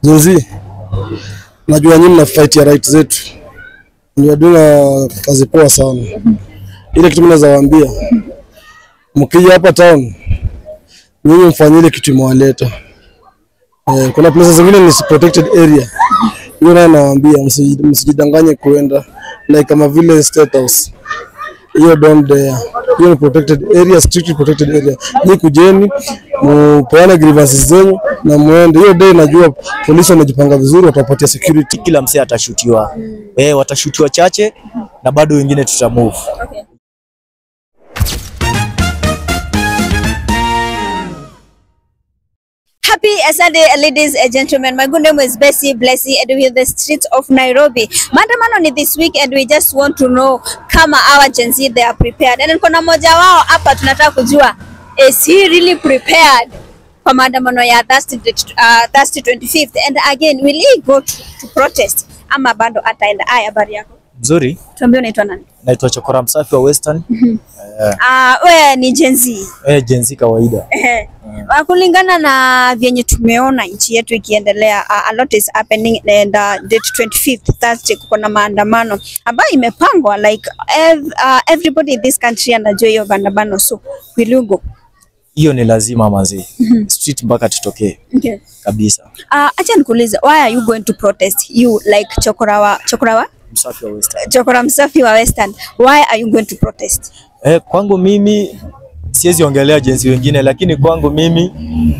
Jinsi najua nyinyi mna fight ya right zetu. Ndio doing kazi poa sana. Ile kitu mnaweza waambia. Mkija hapa town, nyinyi mfanye ile kitu mwaleta. Kuna places zingine ni protected area. Hiyo na nawaambia msijidanganye kuenda like kama vile State House. Hiyo don't dare. Hiyo ni protected area, strictly protected area. Ni kujeni mupeane grievances zenu na muende. Hiyo day najua polisi wamejipanga vizuri, watapatia security. Kila msee atashutiwa. Watashutiwa chache na bado wengine tutamove. Okay. Happy Sunday, ladies and gentlemen. My good name is Bessie Blessy, and we're in the streets of Nairobi. Maandamano ni this week, and we just want to know kama our Gen Z they are prepared. And kuna moja wao hapa tunataka kujua, is he really prepared for maandamano ya Thursday 25th? And again, will he go to protest ama bado ataenda? Haya, habari yako? Nzuri. Tuambie unaitwa nani? Naitwa Chokora Msafi wa Western. Wewe ni Gen Z? Gen Z kawaida. Kulingana na vyenye tumeona nchi yetu ikiendelea, a lot is happening, and date 25th Thursday kuna maandamano ambayo imepangwa like everybody in this country anajua hiyo maandamano, so will you go? Hiyo ni lazima mazi. Street mpaka tutokee. Okay. Kabisa. Acha nikuulize, why are you going to protest? You like Chokora Msafi wa Western. Chokora Msafi wa Western. Why are you going to protest? Kwangu mimi siwezi ongelea jinsi wengine, lakini kwangu mimi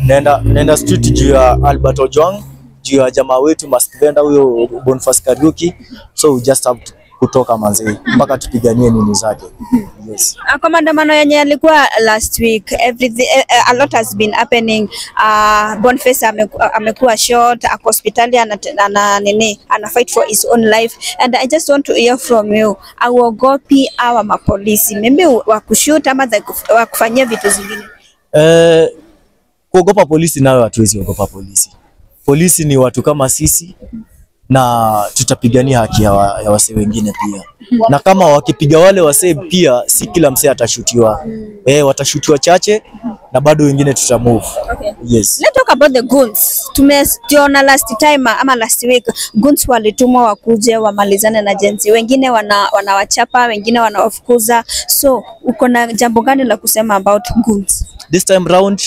naenda street juu ya Albert Ojwang, juu ya jamaa wetu Mask Venda huyo Boniface Kariuki, so we just have to kutoka manzi mpaka tupiganie nini zake. Yes. Kwa maandamano yenye yalikuwa last week, a lot has been happening. Boniface amekuwa shot, hospitali ana fight for his own life, and I just want to hear from you. Auogopi hawa mapolisi maybe wakushoot ama wakufanyia vitu zingine? Kuogopa polisi nayo hatuwezi ogopa polisi. Polisi ni watu kama sisi na tutapigania haki ya wasee wengine pia. Na kama wakipiga wale wasee pia, si kila msee atashutiwa. Watashutiwa chache na bado wengine tutamove. Okay. Yes. Let's talk about the goons. Tumeona last time ama last week goons walitumwa wakuje wamalizane na Gen Z. Wengine wanawachapa, wengine wanawafukuza. So uko na jambo gani la kusema about goons? This time round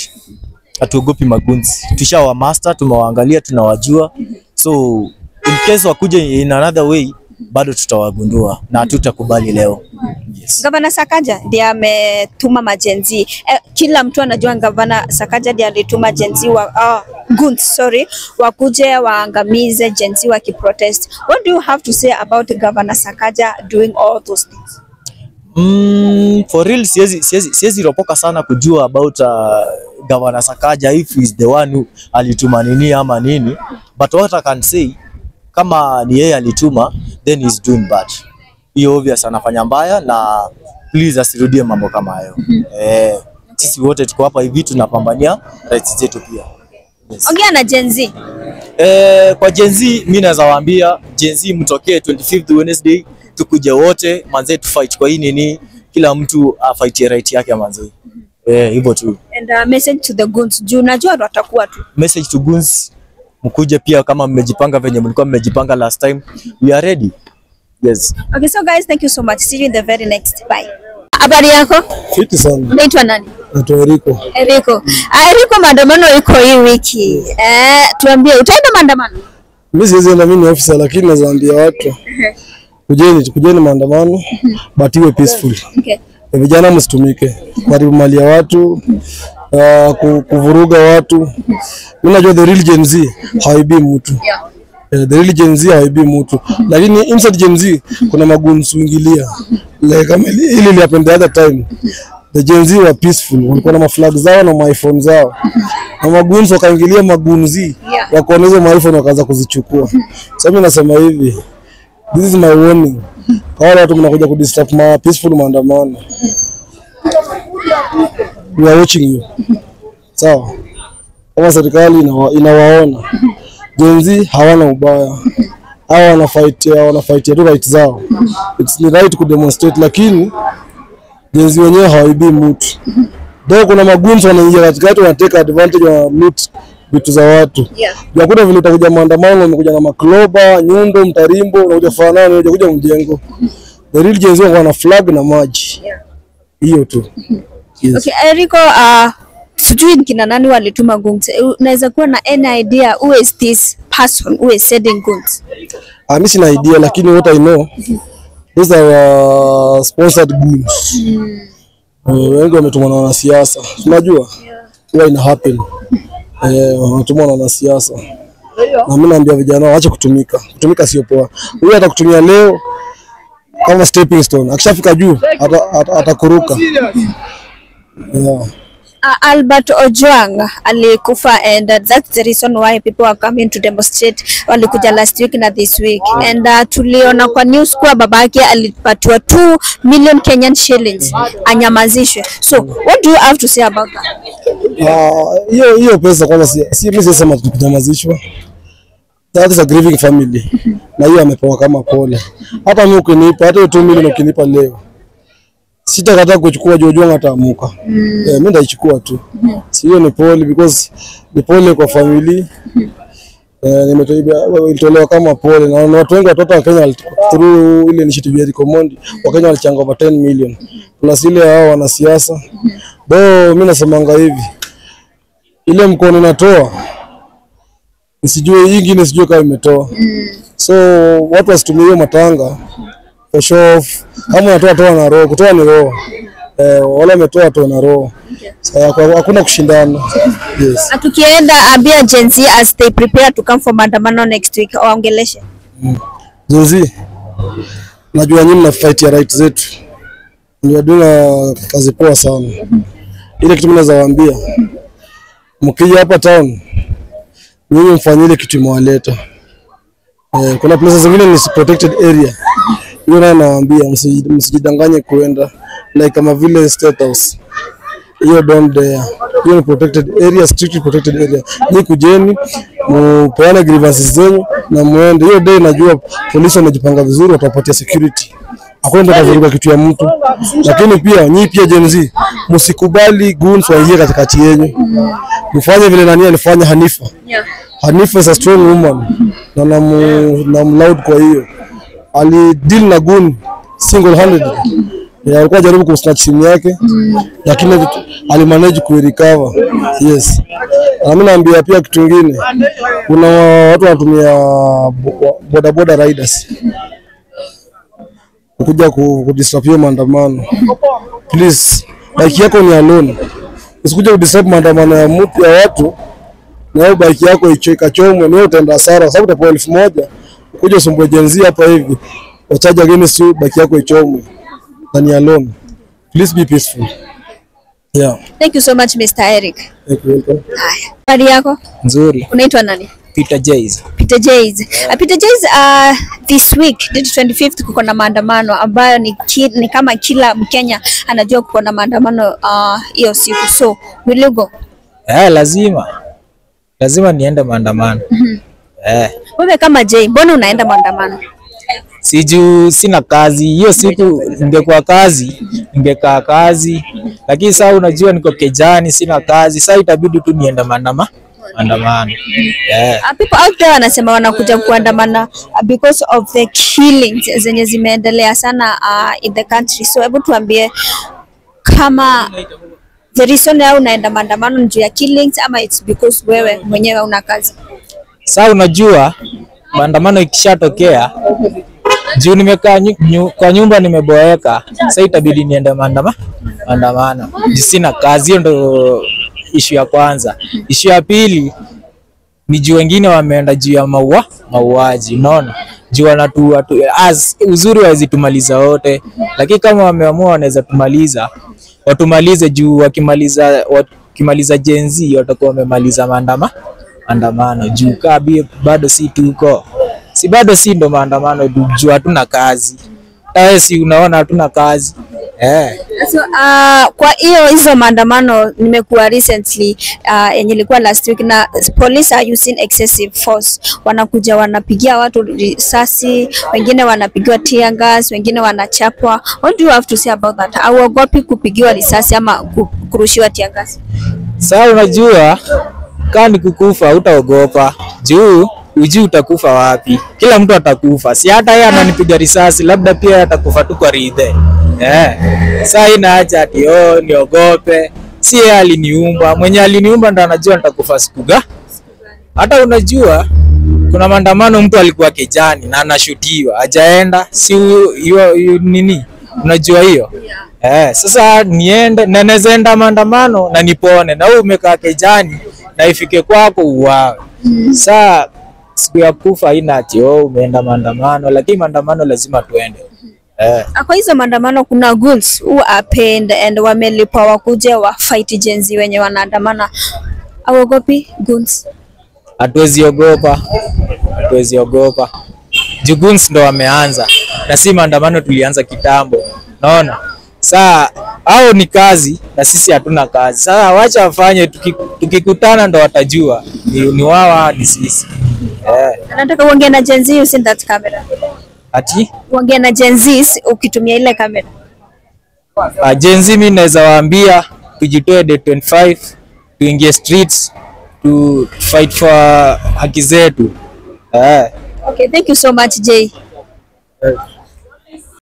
hatuogopi magoons. Tushawa master, tumewaangalia, tunawajua. So in case wakuje in another way, bado tutawagundua na tutakubali leo. Yes. Gavana Sakaja ndiye ametuma majenzi. Kila mtu anajua Gavana Sakaja ndiye alituma jenzi goons wakuje waangamize jenzi wakiprotest. What do you have to say about Gavana Sakaja doing all those things? For real siezi ropoka sana kujua about Gavana Sakaja if he is the one who alituma nini ama nini, but what I can say, kama ni yeye alituma, then he's doing bad. Hiyo obvious anafanya mbaya, na please asirudie mambo kama hayo. Sisi wote tuko hapa hivi tunapambania rights zetu pia. Yes. Ongea na Gen Z. Kwa Gen Z mimi naweza waambia Gen Z mtokee 25th Wednesday, tukuje wote manze tu fight kwa hii nini, kila mtu afight right yake manze. Hivyo tu. And message to the goons. Juu najua watakuwa tu. Message to goons, mkuje pia kama mmejipanga venye mlikuwa mmejipanga last time. We are ready. Yes. Okay, so guys, thank you so much. See you in the very next. Bye. Habari yako? Fiti sana. Unaitwa nani? Naitwa Eriko. Eriko. Eriko, maandamano iko hii wiki. Tuambie utaenda maandamano? Mimi siwezi enda, mimi ni officer, lakini nazaambia watu kujeni maandamano but iwe peaceful. Okay. Vijana msitumike karibu mali ya watu, kuvuruga watu. Mimi najua the real Gen Z haibi mtu. The real Gen Z haibi mtu. Lakini inside Gen Z kuna magunsu ingilia. Like kama ili happen the other time. The Gen Z were peaceful. Walikuwa na maflag zao na iPhone zao. Na magunsu wakaingilia magunzi. Wakaona hizo iPhone wakaanza kuzichukua. Sasa mimi nasema hivi, this is my warning. Kwa watu mnakuja kudisturb ma peaceful maandamano. We are watching you. Sawa. Kama serikali inawaona. Gen Z hawana ubaya. Hawa wanafight tu right zao. It's the right to demonstrate, lakini Gen Z wenyewe hawaibi mtu. Ndio kuna magunzi wanaingia katikati, wanateka advantage, wa loot vitu za watu. Hakuna vile utakuja maandamano umekuja na makloba, nyundo, mtarimbo, unakuja fanana, unakuja mjengo. The real Gen Z wana flag na maji. Hiyo tu. Yes. Okay, Erico, sijui kina nani walituma guns. Unaweza kuwa na any idea who is this person who is sending guns? Mimi sina idea, lakini what I know, those are sponsored guns. Wengi wametumwa na wanasiasa. Unajua? Huwa ina happen. Wametumwa na wanasiasa. Na mimi naambia vijana waache kutumika. Kutumika sio poa. Huyu atakutumia leo kama stepping stone. Akishafika juu atakuruka. Albert Ojwang alikufa, and that's the reason why people are coming to demonstrate. Walikuja last week na this week, and tuliona kwa news kwa babake alipatiwa 2 million Kenyan shillings anyamazishwe. So what do you have to say about that? Hiyo pesa kwanza si mimi sisema kunyamazishwa. That is a grieving family. Na hiyo amepewa kama pole. Hata mimi ukinipa hata 2 million ukinipa leo, sitakataa kuchukua Ojwang ataamuka. Mimi ndaichukua tu. Sio ni pole, because ni pole kwa family. Nimetolewa kama pole, na watu wengi watoto wa Kenya through ile initiative ya Eric Omondi wa Kenya walichanga over 10 million. Plus ile hao wanasiasa. Mimi nasemanga hivi, ile mkono natoa nisijue nyingine, sijue kama imetoa. So watu wasitumie hiyo matanga for show off. Kama unatoa toa na roho, kutoa ni roho. Wala umetoa toa na roho. Hakuna kushindana. Yes. Tukienda ambia Gen Z as they prepare to come for maandamano next week, waongeleshe. Gen Z, najua nyinyi mna fight ya right zetu. Mnaduna kazi poa sana. Ile kitu mnaweza waambia, mkija hapa town nyinyi mfanye ile kitu mwaleta. Kuna places zingine ni protected area. Hiyo nawaambia msijidanganye kuenda like kama vile State House. Hiyo don't dare. Hiyo ni protected area, strictly protected area. Ni kujeni mupeane grievances zenu na muende. Hiyo day najua polisi wamejipanga vizuri, watapatia security. Hakuna mtu atavuruga kitu ya mtu. Lakini pia nyinyi pia Gen Z, msikubali goons waingie katikati yenu. Mfanye vile nani alifanya Hanifa. Hanifa is a strong woman. Na mloud, kwa hiyo ali deal na gun single handed. Alikuwa jaribu kusnatch simu yake, lakini alimanage ku recover. Yes. Na mimi naambia pia kitu kingine, kuna watu wanatumia boda riders kuja kudisturb maandamano. Please, bike yako ni alone. Usikuje kudisturb maandamano ya mtu ya watu. Na hiyo bike yako ikachomwe, ni utaenda hasara, sababu utapewa 1000. Kuja usumbue Gen Z hapa hivi, wachaja against you, bike yako ichomwe. Ni alone. Please be peaceful. Yeah. Thank you so much Mr. Eric. Thank you. Habari yako? Nzuri. Unaitwa nani? Peter Jays. Peter Jays. Peter Jays, this week date 25th kuko na maandamano ambayo ni kama kila Mkenya anajua kuko na maandamano hiyo siku. So, will you go? Lazima niende maandamano. Wewe kama Jay, mbona unaenda maandamano? Sina kazi. Hiyo siku ningekuwa kazi, ningekaa kazi. Lakini sasa unajua niko kejani, sina kazi. Sasa itabidi tu niende maandamano. People out there wanasema wanakuja kuandamana because of the killings zenye zimeendelea sana in the country. So hebu tuambie kama the reason ya unaenda maandamano ni juu ya killings ama it's because wewe mwenyewe una kazi? Sasa unajua maandamano ikishatokea, juu nimekaa kwa nyumba nimeboeka, sasa itabidi niende maandamano. Sina kazi, hiyo ndo issue ya kwanza. Issue ya pili ni juu wengine wameenda juu ya mauaji, unaona? Juu uzuri wawezi tumaliza wote, lakini kama wameamua wanaweza watumalize juu wakimaliza Gen Z watakuwa wamemaliza maandamano. Juu bado si ndo maandamano juu hatuna kazi. Si unaona hatuna kazi. So, kwa hizo maandamano nimekuwa recently yenye ilikuwa last week, na police are using excessive force. Wanakuja wanapigia watu risasi, wengine wanapigiwa tear gas, wengine wanachapwa. What do you have to say about that? Hauogopi kupigiwa risasi ama kurushiwa tear gas? Sasa unajua Kaa ni kukufa utaogopa. Juu ujui utakufa wapi. Kila mtu atakufa. Si hata yeye ananipiga risasi, labda pia atakufa tu kwa ridhe. Sasa ina haja ati niogope. Si yeye aliniumba. Mwenye aliniumba ndo anajua nitakufa siku gani. Hata unajua kuna maandamano mtu alikuwa kijani na anashutiwa. Hajaenda. Si hiyo nini? Unajua hiyo? Sasa niende na naweza enda maandamano na nipone, na wewe umekaa kijani na ifike kwako uwawe. Sasa siku ya kufa haina ati umeenda maandamano, lakini maandamano lazima tuende. Kwa hizo maandamano kuna goons who are paid and wamelipwa wakuje wa fight Gen Z wenye wanaandamana. Awogopi goons? Hatuwezi ogopa. Hatuwezi ogopa. Goons ndo wameanza. Na si maandamano tulianza kitambo. Naona? Sasa hao ni kazi na sisi hatuna kazi. Sasa wacha wafanye, tukikutana ndo watajua ni wao ni sisi. Nataka uongee na Gen Z using that camera. Ati? Uongee na Gen Z ukitumia ile kamera. Gen Z mimi naweza waambia tujitoe day 25, tuingie streets to fight for haki zetu. Okay, thank you so much Jay.